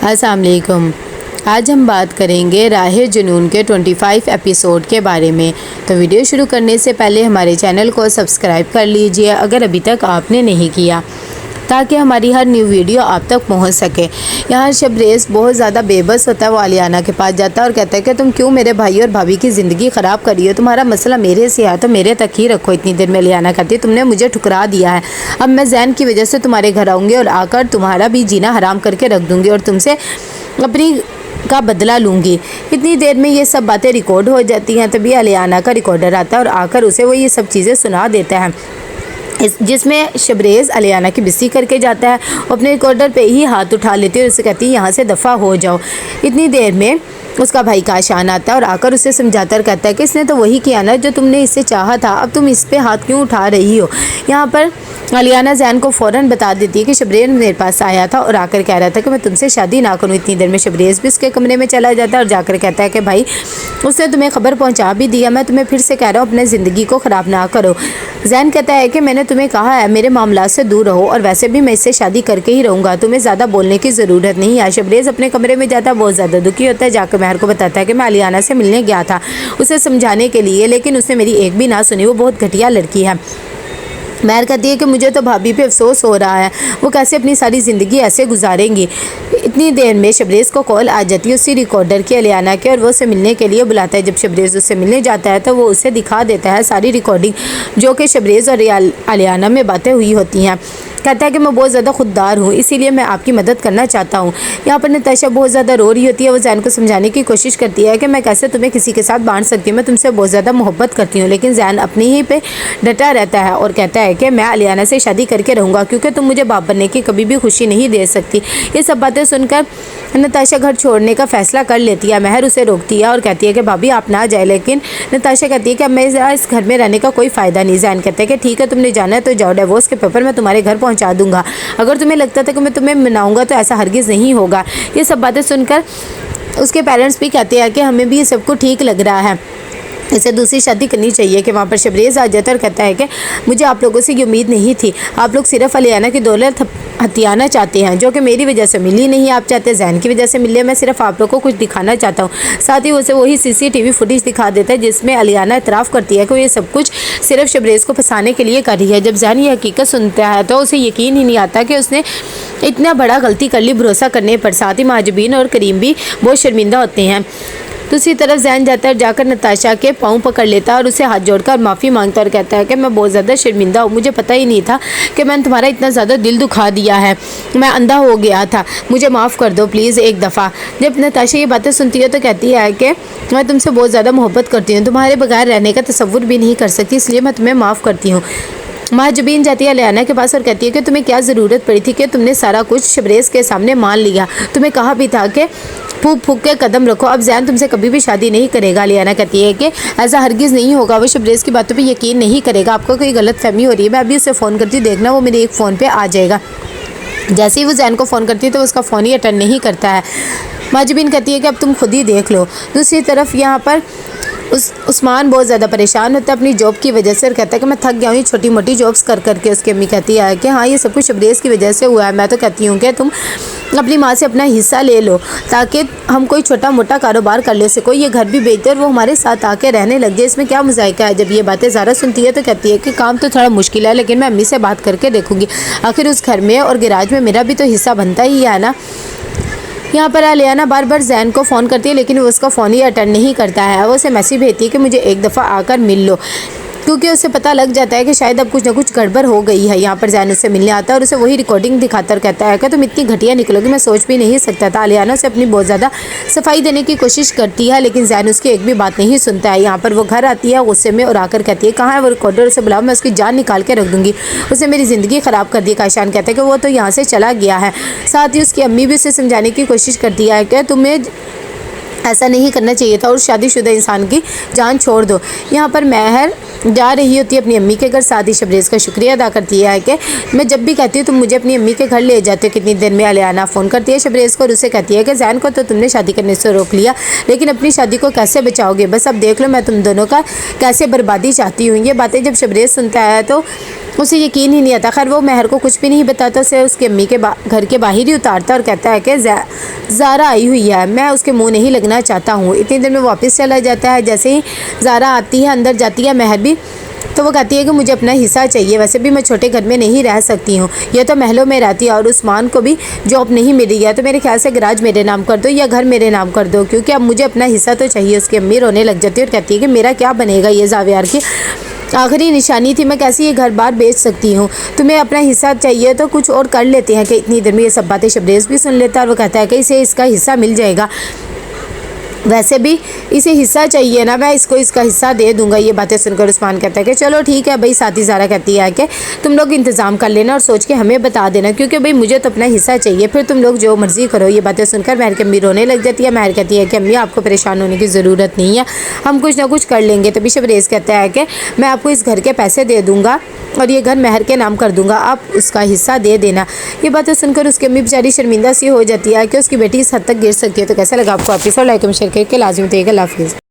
अस्सलाम वालेकुम। आज हम बात करेंगे राहे जुनून के 25 एपिसोड के बारे में। तो वीडियो शुरू करने से पहले हमारे चैनल को सब्सक्राइब कर लीजिए अगर अभी तक आपने नहीं किया, ताकि हमारी हर न्यू वीडियो आप तक पहुंच सके। यहाँ शबरेज़ बहुत ज़्यादा बेबस होता है। वो आलियाना के पास जाता है और कहता है कि तुम क्यों मेरे भाई और भाभी की ज़िंदगी ख़राब कर रही हो, तुम्हारा मसला मेरे से है तो मेरे तक ही रखो। इतनी देर में आलियाना कहती है तुमने मुझे ठुकरा दिया है, अब मैं जैन की वजह से तुम्हारे घर आऊँगी और आकर तुम्हारा भी जीना हराम करके रख दूँगी और तुमसे अपनी का बदला लूँगी। इतनी देर में ये सब बातें रिकॉर्ड हो जाती हैं। तभी आलियाना का रिकॉर्डर आता है और आकर उसे वो ये सब चीज़ें सुना देता है, जिसमें शबरेज़ आलियाना की बिस्ती करके जाता है। अपने रिकॉर्डर पे ही हाथ उठा लेती है और उसे कहती है यहाँ से दफ़ा हो जाओ। इतनी देर में उसका भाई काशान आता है और आकर उसे समझाता और कहता है कि इसने तो वही किया ना जो तुमने इससे चाहा था, अब तुम इस पे हाथ क्यों उठा रही हो। यहाँ पर आलियाना जैन को फ़ौरन बता देती है कि शबरेज़ मेरे पास आया था और आकर कह रहा था कि मैं तुमसे शादी ना करूँ। इतनी देर में शबरेज़ भी उसके कमरे में चला जाता है और जाकर कहता है कि भाई उसने तुम्हें ख़बर पहुँचा भी दिया, मैं तुम्हें फिर से कह रहा हूँ अपने ज़िंदगी को ख़राब ना करो। जैन कहता है कि मैंने तुम्हें कहा है मेरे मामलात से दूर रहो और वैसे भी मैं इससे शादी करके ही रहूँगा, तुम्हें ज़्यादा बोलने की ज़रूरत नहीं है। शबरेज़ अपने कमरे में जाता है, बहुत ज़्यादा दुखी होता है। जाकर महर को बताता है कि मैं आलियाना से मिलने गया था उसे समझाने के लिए, लेकिन उसने मेरी एक भी ना सुनी, वो बहुत घटिया लड़की है। महर कहती है कि मुझे तो भाभी पे अफसोस हो रहा है, वो कैसे अपनी सारी ज़िंदगी ऐसे गुजारेंगी। इतनी देर में शबरेज़ को कॉल आ जाती है उसी रिकॉर्डर की आलियाना के, और वो उसे मिलने के लिए बुलाता है। जब शबरेज़ उससे मिलने जाता है तो वो उसे दिखा देता है सारी रिकॉर्डिंग जो कि शबरेज़ और आलियाना में बातें हुई होती हैं। कहता है कि मैं बहुत ज़्यादा खुददार हूँ, इसीलिए मैं आपकी मदद करना चाहता हूँ। यहाँ पर नताशा बहुत ज़्यादा रो रही होती है। वो जैन को समझाने की कोशिश करती है कि मैं कैसे तुम्हें किसी के साथ बांट सकती हूँ, मैं तुमसे बहुत ज़्यादा मोहब्बत करती हूँ। लेकिन जैन अपनी ही पे डटा रहता है और कहता है कि मैं आलियाना से शादी करके रहूँगा, क्योंकि तुम मुझे बाप बनने की कभी भी खुशी नहीं दे सकती। ये सब बातें सुनकर नताशा घर छोड़ने का फ़ैसला कर लेती है। महर उसे रोकती है और कहती है कि भाभी आप ना जाए, लेकिन नताशा कहती है कि अब मैं इस घर में रहने का कोई फ़ायदा नहीं। जैन कहते हैं कि ठीक है तुमने जाना है तो जाओ, डिवोर्स के पेपर मैं तुम्हारे घर पहुंचा दूंगा। अगर तुम्हें लगता था कि मैं तुम्हें मनाऊंगा तो ऐसा हरगिज़ नहीं होगा। ये सब बातें सुनकर उसके पेरेंट्स भी कहते हैं कि हमें भी ये सब कुछ ठीक लग रहा है, इसे दूसरी शादी करनी चाहिए। कि वहाँ पर शबरेज़ आ जाता है और कहता है कि मुझे आप लोगों से ये उम्मीद नहीं थी, आप लोग सिर्फ आलियाना की दौलत हथियाना चाहते हैं जो कि मेरी वजह से मिली नहीं, आप चाहते हैं जैन की वजह से मिले। मैं सिर्फ आप लोगों को कुछ दिखाना चाहता हूँ। साथ ही उसे वही CCTV फुटेज दिखा देता है जिसमें आलियाना इतराफ़ करती है कि वो ये सब कुछ सिर्फ शबरेज़ को फंसाने के लिए कर रही है। जब जैन ये हकीकत सुनता है तो उसे यकीन ही नहीं आता कि उसने इतना बड़ा गलती कर ली भरोसा करने पर। साथ ही महाजबीन और करीम भी बहुत शर्मिंदा होते हैं। दूसरी तरफ जैन जाता है और जाकर नताशा के पाँव पकड़ लेता है और उसे हाथ जोड़कर माफ़ी मांगता और कहता है कि मैं बहुत ज़्यादा शर्मिंदा हूँ, मुझे पता ही नहीं था कि मैंने तुम्हारा इतना ज़्यादा दिल दुखा दिया है, मैं अंधा हो गया था, मुझे माफ़ कर दो प्लीज़ एक दफ़ा। जब नताशा ये बातें सुनती है तो कहती है कि मैं तुमसे बहुत ज़्यादा मोहब्बत करती हूँ, तुम्हारे बगैर रहने का तसव्वुर भी नहीं कर सकती, इसलिए मैं तुम्हें माफ़ करती हूँ। महाजबीन जाती है आलियाना के पास और कहती है कि तुम्हें क्या ज़रूरत पड़ी थी कि तुमने सारा कुछ शबरेज़ के सामने मान लिया, तुम्हें कहा भी था कि फूक फूक के कदम रखो, अब जैन तुमसे कभी भी शादी नहीं करेगा। आलियाना कहती है कि ऐसा हरगिज़ नहीं होगा, वो शबरेज़ की बातों पे यकीन नहीं करेगा, आपको कोई गलत फहमी हो रही है, मैं अभी उसे फ़ोन करती हूँ, देखना वो मेरे एक फ़ोन पे आ जाएगा। जैसे ही वो जैन को फ़ोन करती है तो उसका फ़ोन ही अटेंड नहीं करता है। महाजबीन कहती है कि अब तुम खुद ही देख लो। दूसरी तरफ यहाँ पर उस्मान बहुत ज़्यादा परेशान होता है अपनी जॉब की वजह से और कहता है कि मैं थक गया हूँ ये छोटी मोटी जॉब्स कर करके। उसकी अम्मी कहती है कि हाँ ये सब कुछ शबरेज़ की वजह से हुआ है, मैं तो कहती हूँ कि तुम अपनी माँ से अपना हिस्सा ले लो ताकि हम कोई छोटा मोटा कारोबार कर ले सको, ये घर भी बेच दे और वो हमारे साथ आके रहने लग जाए, इसमें क्या मज़ायका है। जब ये बातें ज़ारा सुनती है तो कहती है कि काम तो थोड़ा मुश्किल है, लेकिन मैं अम्मी से बात करके देखूँगी, आखिर उस घर में और गैराज में मेरा भी तो हिस्सा बनता ही है ना। यहाँ पर आलियाना बार बार जैन को फ़ोन करती है लेकिन वो उसका फ़ोन ही अटेंड नहीं करता है। वो उसे मैसेज भेजती है कि मुझे एक दफ़ा आकर मिल लो, क्योंकि उसे पता लग जाता है कि शायद अब कुछ ना कुछ गड़बड़ हो गई है। यहाँ पर जैन उससे मिलने आता है और उसे वही रिकॉर्डिंग दिखाता और कहता है कि तुम इतनी घटिया निकलोगी, मैं सोच भी नहीं सकता था। आलियाना उसे अपनी बहुत ज़्यादा सफाई देने की कोशिश करती है लेकिन जैन उसकी एक भी बात नहीं सुनता है। यहाँ पर वो घर आती है गुस्से में और आकर कहती है कहाँ है वो रिकॉर्डर, उसे बुलाओ, मैं उसकी जान निकाल के रख दूँगी, उसने मेरी ज़िंदगी ख़राब कर दी। काशान कहता है कि वो तो यहाँ से चला गया है। साथ ही उसकी अम्मी भी उसे समझाने की कोशिश करती है कि तुम्हें ऐसा नहीं करना चाहिए था और शादीशुदा इंसान की जान छोड़ दो। यहाँ पर महर जा रही होती है अपनी अम्मी के घर। साथ ही शबरेज़ का शुक्रिया अदा करती है कि मैं जब भी कहती हूँ तुम मुझे अपनी अम्मी के घर ले जाते हो। कितनी देर में आलियाना फ़ोन करती है शबरेज़ को और उसे कहती है कि जैन को तो तुमने शादी करने से रोक लिया, लेकिन अपनी शादी को कैसे बचाओगे, बस अब देख लो मैं तुम दोनों का कैसे बर्बादी चाहती हूँ। ये बातें जब शबरेज़ सुनता है तो उसे यकीन ही नहीं आता। खैर वो महर को कुछ भी नहीं बताता, उसे उसकी अम्मी के घर के बाहर ही उतारता और कहता है कि ज़ारा आई हुई है, मैं उसके मुंह नहीं लगना चाहता हूँ। इतनी देर में वापस चला जाता है। जैसे ही ज़ारा आती है, अंदर जाती है महर भी, तो वो कहती है कि मुझे अपना हिस्सा चाहिए, वैसे भी मैं छोटे घर में नहीं रह सकती हूँ, यह तो महलों में रहती है और उस्मान को भी जॉब नहीं मिल रही है, तो मेरे ख्याल से गराज मेरे नाम कर दो या घर मेरे नाम कर दो, क्योंकि अब मुझे अपना हिस्सा तो चाहिए। उसकी अम्मी रोने लग जाती है और कहती है कि मेरा क्या बनेगा, ये ज़ावियार की आखिरी निशानी थी, मैं कैसे ये घर बार बेच सकती हूँ, तुम्हें अपना हिस्सा चाहिए तो कुछ और कर लेते हैं। कि इतनी देर में ये सब बातें शबरेज़ भी सुन लेता है और वो कहता है कि इसे इसका हिस्सा मिल जाएगा, वैसे भी इसे हिस्सा चाहिए ना, मैं इसको इसका हिस्सा दे दूंगा। ये बातें सुनकर उस्मान कहता है कि चलो ठीक है भाई। साथ ही ज़ारा कहती है कि तुम लोग इंतज़ाम कर लेना और सोच के हमें बता देना, क्योंकि भाई मुझे तो अपना हिस्सा चाहिए, फिर तुम लोग जो मर्ज़ी करो। ये बातें सुनकर महर की अम्मी रोने लग जाती है। महर कहती है कि अम्मी आपको परेशान होने की ज़रूरत नहीं है, हम कुछ ना कुछ कर लेंगे। तभी शबरेज़ कहता है कि मैं आपको इस घर के पैसे दे दूँगा और ये घर महर के नाम कर दूँगा, आप उसका हिस्सा दे देना। ये बातें सुनकर उसकी अम्मी बेचारी शर्मिंदा सी हो जाती है कि उसकी बेटी इस हद तक गिर सकती है। तो कैसा लगा आपको एपिसोड, लाइक एंड शेयर करके लाजमी देखिएगा। अल्लाह हाफ़िज़।